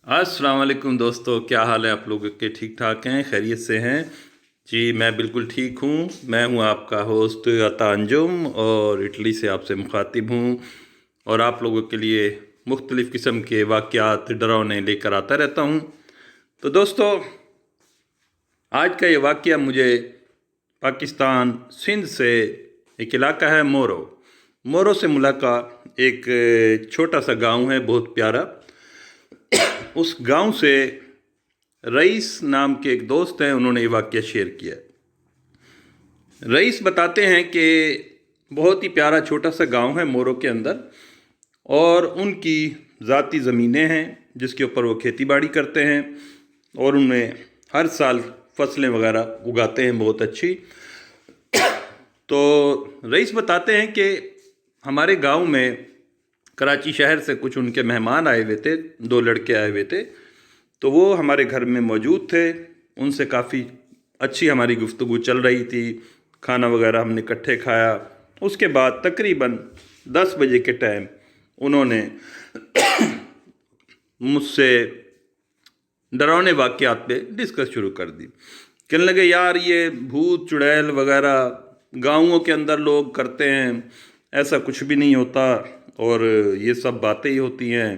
अस्सलाम वालेकुम दोस्तों, क्या हाल है आप लोगों के? ठीक ठाक हैं, खैरियत से हैं? जी मैं बिल्कुल ठीक हूँ। मैं हूँ आपका होस्ट अता अंजुम और इटली से आपसे मुखातिब हूँ और आप लोगों के लिए मुख्तलिफ़ किस्म के वाक़यात डरावने लेकर आता रहता हूँ। तो दोस्तों, आज का ये वाक़या मुझे पाकिस्तान सिंध से एक इलाका है मोरो। मोरो से मुलाका एक छोटा सा गांव है, बहुत प्यारा। उस गांव से रईस नाम के एक दोस्त हैं, उन्होंने ये वाक़या शेयर किया। रईस बताते हैं कि बहुत ही प्यारा छोटा सा गांव है मोरो के अंदर और उनकी ज़ाती ज़मीनें हैं जिसके ऊपर वो खेती बाड़ी करते हैं और उनमें हर साल फसलें वगैरह उगाते हैं बहुत अच्छी। तो रईस बताते हैं कि हमारे गांव में कराची शहर से कुछ उनके मेहमान आए हुए थे, 2 लड़के आए हुए थे। तो वो हमारे घर में मौजूद थे, उनसे काफ़ी अच्छी हमारी गुफ्तगू चल रही थी, खाना वगैरह हमने इकट्ठे खाया। उसके बाद तकरीबन 10 बजे के टाइम उन्होंने मुझसे डरावने वाक़यात पे डिस्कस शुरू कर दी। कहने लगे, यार ये भूत चुड़ैल वगैरह गाँवों के अंदर लोग करते हैं, ऐसा कुछ भी नहीं होता और ये सब बातें ही होती हैं।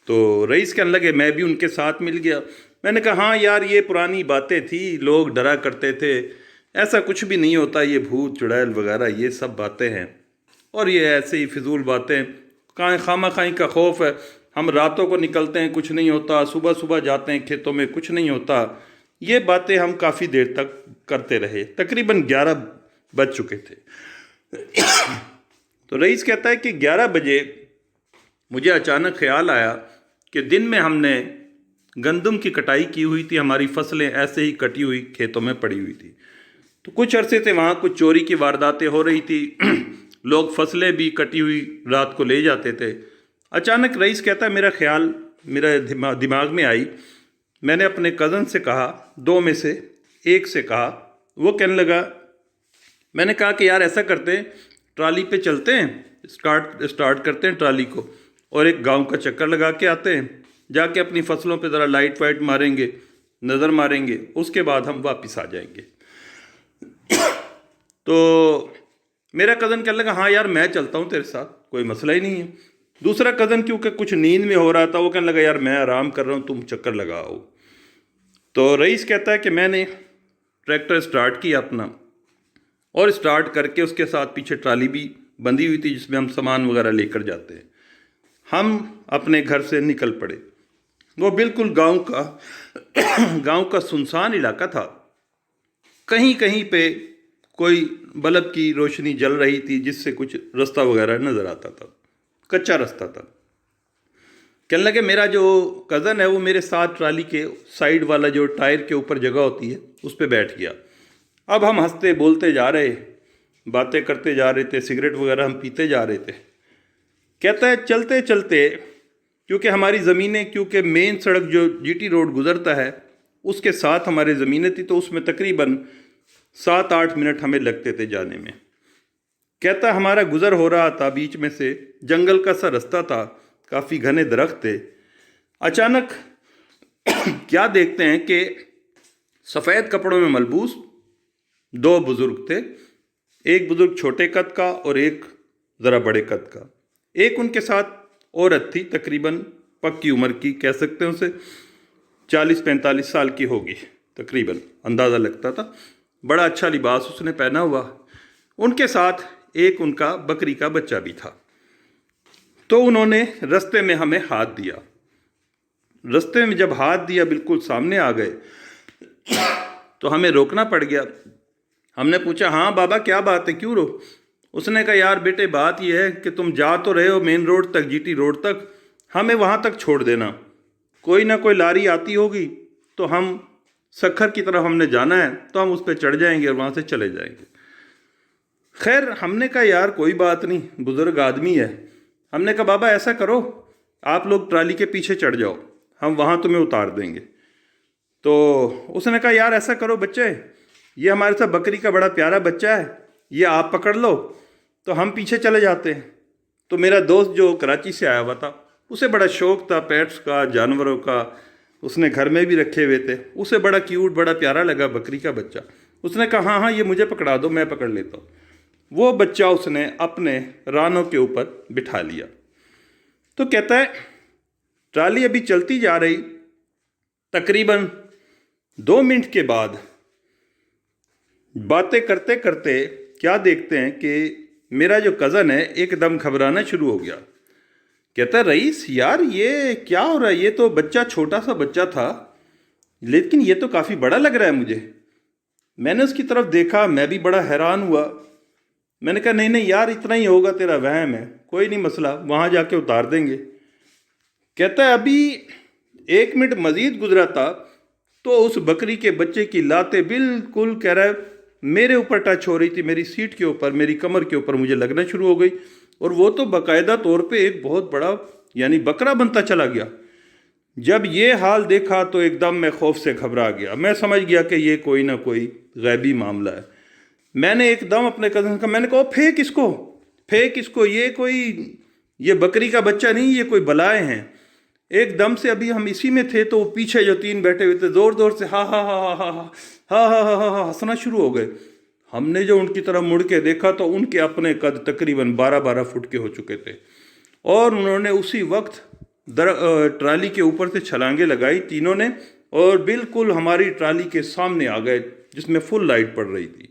तो रईस कहने लगे, मैं भी उनके साथ मिल गया। मैंने कहा, हाँ यार ये पुरानी बातें थी, लोग डरा करते थे, ऐसा कुछ भी नहीं होता, ये भूत चुड़ैल वगैरह ये सब बातें हैं और ये ऐसे ही फिजूल बातें, कहाँ खामा खाई का खौफ है। हम रातों को निकलते हैं, कुछ नहीं होता, सुबह सुबह जाते हैं खेतों में, कुछ नहीं होता। ये बातें हम काफ़ी देर तक करते रहे, तकरीबन 11 बज चुके थे। तो रईस कहता है कि 11 बजे मुझे अचानक ख्याल आया कि दिन में हमने गंदम की कटाई की हुई थी, हमारी फसलें ऐसे ही कटी हुई खेतों में पड़ी हुई थी। तो कुछ अरसे से वहाँ कुछ चोरी की वारदातें हो रही थी, लोग फसलें भी कटी हुई रात को ले जाते थे। अचानक रईस कहता है, मेरा ख्याल मेरा दिमाग में आई। मैंने अपने कज़न से कहा, 2 में से एक से कहा। वो कहने लगा, मैंने कहा कि यार ऐसा करते हैं, ट्राली पे चलते हैं, स्टार्ट करते हैं ट्राली को और एक गांव का चक्कर लगा के आते हैं, जाके अपनी फसलों पे ज़रा लाइट वाइट मारेंगे, नज़र मारेंगे, उसके बाद हम वापस आ जाएंगे। तो मेरा कज़न कहने लगा, हाँ यार मैं चलता हूँ तेरे साथ, कोई मसला ही नहीं है। दूसरा कज़न क्योंकि कुछ नींद में हो रहा था, वो कहने लगा, यार मैं आराम कर रहा हूँ, तुम चक्कर लगाओ। तो रईस कहता है कि मैंने ट्रैक्टर स्टार्ट किया अपना और स्टार्ट करके उसके साथ पीछे ट्राली भी बंधी हुई थी जिसमें हम सामान वगैरह लेकर जाते हैं। हम अपने घर से निकल पड़े। वो बिल्कुल गांव का सुनसान इलाका था। कहीं कहीं पे कोई बल्ब की रोशनी जल रही थी जिससे कुछ रास्ता वगैरह नज़र आता था, कच्चा रास्ता था। कहने लगे, मेरा जो कज़न है वो मेरे साथ ट्राली के साइड वाला जो टायर के ऊपर जगह होती है उस पर बैठ गया। अब हम हंसते बोलते जा रहे, बातें करते जा रहे थे, सिगरेट वगैरह हम पीते जा रहे थे। कहता है, चलते चलते क्योंकि हमारी ज़मीनें, क्योंकि मेन सड़क जो जीटी रोड गुज़रता है उसके साथ हमारी ज़मीनें थी, तो उसमें तकरीबन 7-8 मिनट हमें लगते थे जाने में। कहता है, हमारा गुज़र हो रहा था, बीच में से जंगल का सा रास्ता था, काफ़ी घने दरख्त थे। अचानक क्या देखते हैं कि सफ़ेद कपड़ों में मलबूस 2 बुज़ुर्ग थे। एक बुज़ुर्ग छोटे कद का और एक ज़रा बड़े कद का। एक उनके साथ औरत थी, तकरीबन पक्की उम्र की कह सकते हैं, उसे 40-45 साल की होगी तकरीबन, अंदाज़ा लगता था। बड़ा अच्छा लिबास उसने पहना हुआ। उनके साथ एक उनका बकरी का बच्चा भी था। तो उन्होंने रास्ते में हमें हाथ दिया। रास्ते में जब हाथ दिया, बिल्कुल सामने आ गए, तो हमें रोकना पड़ गया। हमने पूछा, हाँ बाबा क्या बात है, क्यों रो? उसने कहा, यार बेटे बात यह है कि तुम जा तो रहे हो मेन रोड तक, जीटी रोड तक, हमें वहाँ तक छोड़ देना। कोई ना कोई लारी आती होगी तो हम सखर की तरफ हमने जाना है, तो हम उस पर चढ़ जाएंगे और वहाँ से चले जाएंगे। खैर हमने कहा, यार कोई बात नहीं, बुज़ुर्ग आदमी है। हमने कहा, बाबा ऐसा करो, आप लोग ट्राली के पीछे चढ़ जाओ, हम वहाँ तुम्हें उतार देंगे। तो उसने कहा, यार ऐसा करो बच्चे, ये हमारे साथ बकरी का बड़ा प्यारा बच्चा है, ये आप पकड़ लो, तो हम पीछे चले जाते हैं। तो मेरा दोस्त जो कराची से आया हुआ था उसे बड़ा शौक़ था पेट्स का, जानवरों का, उसने घर में भी रखे हुए थे। उसे बड़ा क्यूट, बड़ा प्यारा लगा बकरी का बच्चा। उसने कहा हाँ हाँ ये मुझे पकड़ा दो, मैं पकड़ लेता हूँ। वो बच्चा उसने अपने रानों के ऊपर बिठा लिया। तो कहता है ट्राली अभी चलती जा रही, तकरीबन 2 मिनट के बाद बातें करते करते क्या देखते हैं कि मेरा जो कज़न है एकदम घबराना शुरू हो गया। कहता है रईस यार ये क्या हो रहा है, ये तो बच्चा छोटा सा बच्चा था लेकिन ये तो काफ़ी बड़ा लग रहा है मुझे। मैंने उसकी तरफ देखा, मैं भी बड़ा हैरान हुआ। मैंने कहा नहीं नहीं यार इतना ही होगा, तेरा वहम है, कोई नहीं मसला, वहाँ जाके उतार देंगे। कहता है अभी 1 मिनट मज़ीद गुजरा था तो उस बकरी के बच्चे की लातें बिल्कुल कह रहा है मेरे ऊपर टच हो रही थी, मेरी सीट के ऊपर, मेरी कमर के ऊपर मुझे लगना शुरू हो गई। और वो तो बाकायदा तौर पे एक बहुत बड़ा यानी बकरा बनता चला गया। जब ये हाल देखा तो एकदम मैं खौफ से घबरा गया। मैं समझ गया कि ये कोई ना कोई गैबी मामला है। मैंने एकदम अपने कज़न का मैंने कहा फेंक इसको, फेंक इसको, ये बकरी का बच्चा नहीं, ये कोई बलाए हैं। एकदम से अभी हम इसी में थे तो वो पीछे जो 3 बैठे हुए थे ज़ोर ज़ोर से हा हा हा हा हा हा हा हा हा हंसना शुरू हो गए। हमने जो उनकी तरफ मुड़ के देखा तो उनके अपने कद तकरीबन 12-12 फुट के हो चुके थे और उन्होंने उसी वक्त ट्राली के ऊपर से छलांगे लगाई तीनों ने और बिल्कुल हमारी ट्राली के सामने आ गए जिसमें फुल लाइट पड़ रही थी।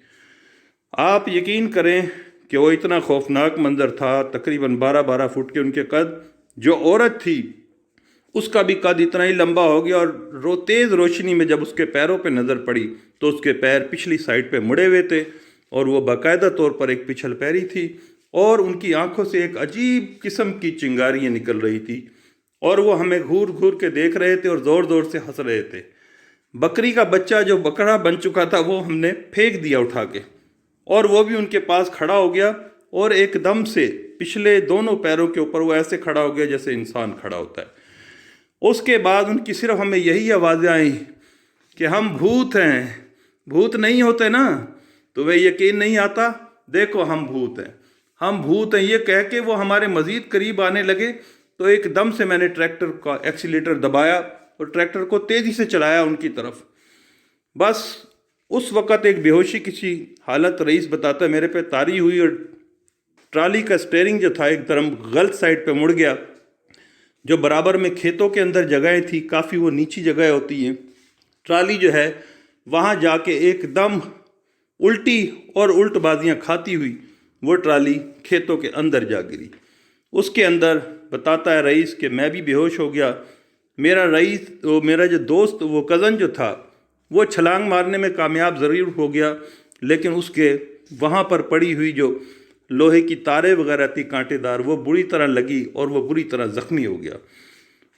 आप यकीन करें कि वो इतना खौफनाक मंजर था। तकरीबन 12-12 फुट के उनके कद। जो औरत थी उसका भी कद इतना ही लंबा हो गया और तेज़ रोशनी में जब उसके पैरों पे नज़र पड़ी तो उसके पैर पिछली साइड पे मुड़े हुए थे और वो बाकायदा तौर पर एक पिछल पैरी थी और उनकी आंखों से एक अजीब किस्म की चिंगारियाँ निकल रही थी और वो हमें घूर घूर के देख रहे थे और ज़ोर ज़ोर से हंस रहे थे। बकरी का बच्चा जो बकरा बन चुका था वो हमने फेंक दिया उठा के और वो भी उनके पास खड़ा हो गया और एकदम से पिछले दोनों पैरों के ऊपर वो ऐसे खड़ा हो गया जैसे इंसान खड़ा होता है। उसके बाद उनकी सिर्फ हमें यही आवाज़ें आई कि हम भूत हैं। भूत नहीं होते ना तो वे यकीन नहीं आता, देखो हम भूत हैं, हम भूत हैं। ये कह के वो हमारे मज़ीद करीब आने लगे तो एकदम से मैंने ट्रैक्टर का एक्सीलेटर दबाया और ट्रैक्टर को तेज़ी से चलाया उनकी तरफ। बस उस वक़्त एक बेहोशी किसी हालत रईस बताता है मेरे पे तारी हुई और ट्राली का स्टीयरिंग जो था एक तरफ गलत साइड पे मुड़ गया। जो बराबर में खेतों के अंदर जगहें थी, काफ़ी वो नीची जगह होती हैं, ट्राली जो है वहाँ जाके एकदम उल्टी और उल्टबाजियाँ खाती हुई वो ट्राली खेतों के अंदर जा गिरी। उसके अंदर बताता है रईस कि मैं भी बेहोश हो गया। मेरा जो दोस्त वो कज़न जो था वो छलांग मारने में कामयाब ज़रूर हो गया लेकिन उसके वहाँ पर पड़ी हुई जो लोहे की तारें वगैरह थी कांटेदार वो बुरी तरह लगी और वो बुरी तरह ज़ख्मी हो गया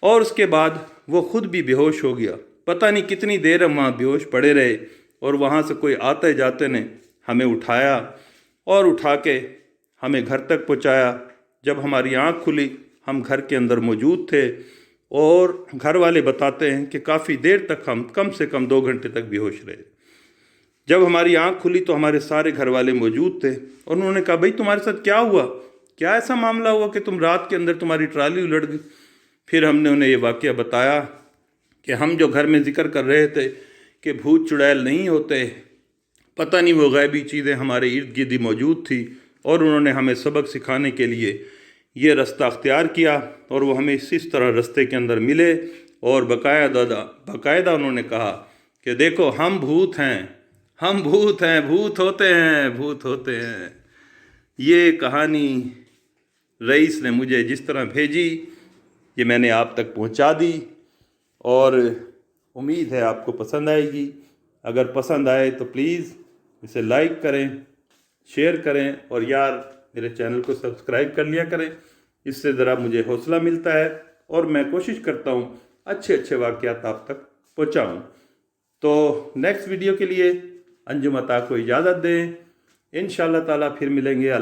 और उसके बाद वो ख़ुद भी बेहोश हो गया। पता नहीं कितनी देर हम वहाँ बेहोश पड़े रहे और वहाँ से कोई आते जाते ने हमें उठाया और उठा के हमें घर तक पहुँचाया। जब हमारी आँख खुली हम घर के अंदर मौजूद थे और घर वाले बताते हैं कि काफ़ी देर तक हम कम से कम 2 घंटे तक बेहोश रहे। जब हमारी आँख खुली तो हमारे सारे घर वाले मौजूद थे और उन्होंने कहा भाई तुम्हारे साथ क्या हुआ, क्या ऐसा मामला हुआ कि तुम रात के अंदर तुम्हारी ट्राली उलट गई। फिर हमने उन्हें ये वाक़या बताया कि हम जो घर में ज़िक्र कर रहे थे कि भूत चुड़ैल नहीं होते, पता नहीं वो गैबी चीज़ें हमारे इर्द गिर्द ही मौजूद थी और उन्होंने हमें सबक सिखाने के लिए ये रास्ता अख्तियार किया और वो हमें इस तरह रास्ते के अंदर मिले और बाकायदा उन्होंने कहा कि देखो हम भूत हैं, हम भूत हैं, भूत होते हैं, भूत होते हैं। ये कहानी रईस ने मुझे जिस तरह भेजी ये मैंने आप तक पहुंचा दी और उम्मीद है आपको पसंद आएगी। अगर पसंद आए तो प्लीज़ इसे लाइक करें, शेयर करें और यार मेरे चैनल को सब्सक्राइब कर लिया करें। इससे ज़रा मुझे हौसला मिलता है और मैं कोशिश करता हूँ अच्छे अच्छे वाक़यात आप तक पहुँचाऊँ। तो नेक्स्ट वीडियो के लिए अंजुम अता को इजाज़त दें। इंशाअल्लाह ताला फिर मिलेंगे। अल्लाह